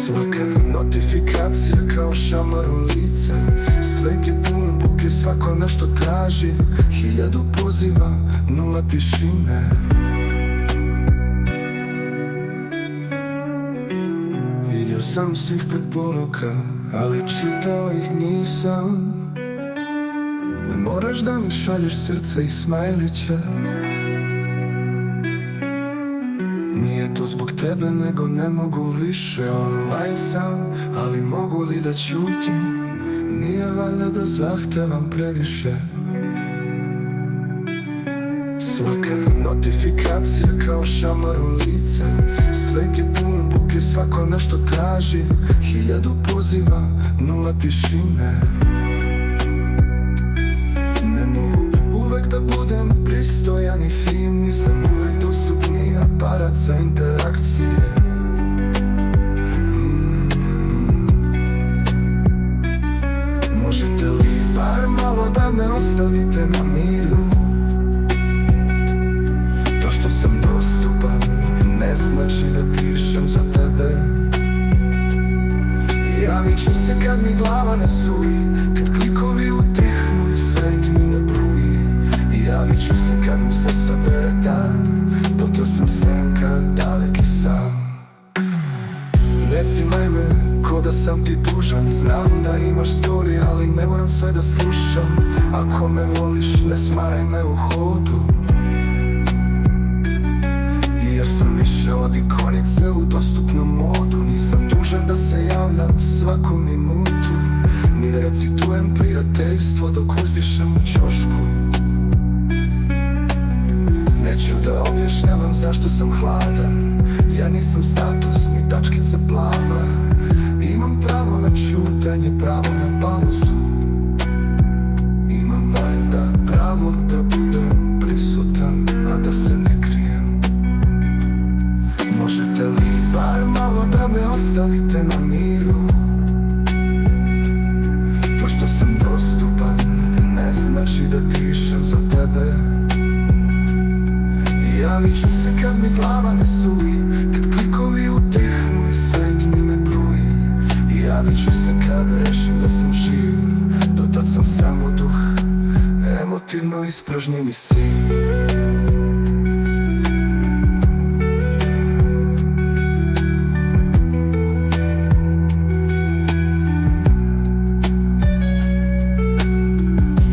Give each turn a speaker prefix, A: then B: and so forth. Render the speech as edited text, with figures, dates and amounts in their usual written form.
A: Svaka notifikacija kao šamar u lice. Svet je pun buke, svako nešto traži. 1000 poziva, 0 tišine. Vidio sam svih preporuka, ali čitao ih nisam. Ne moraš da mi šalješ srce i smajliće. Nije to zbog tebe, nego ne mogu više. Online sam, ali mogu li da ćutim? Nije valjda da zahtevam previše. Svaka notifikacija kao šamar u lice. Svet je pun buke, svako nešto traži. 1000 poziva, 0 tišine. Ne mogu uvek da budem pristojan i fin. Nisam uvek dostupni aparat za interakcije. Možete li bar malo da me ostavite na miru? To što sam dostupan ne znači da pišem za tebe. Javit ću se kad mi glava ne suji, kad klikovi utihnu i svet mi ne bruji. Javit ću se kad mi se sabere dan, dok sam senka, daleki sam. Ne cimaj me ko da sam ti dužan. Znam da imaš story, ali ne moram sve da slušam. Ako me voliš, ne smaraj me u hodu, jer sam više od ikonice u dostupnom modu. Nisam dužan da se javljam svaku minutu, ni da recitujem prijateljstvo dok uzdišem u ćošku. Neću da objašnjavam zašto sam hladan. Ja nisam status, ni tačkica plava. Imam pravo na ćutanje, pravo na pauzu. Imam valjda pravo da budem prisutan, a da se ne krijem. Možete li bar malo da me ostavite na miru? To što sam dostupan ne znači da pišem za tebe. Javit ću se kad mi glava ne suji, kad klikovi utihnu i svet mi ne bruji. Javit ću se kad rešim da sam živ, do tad sam samo duh, emotivno ispražnjeni sin.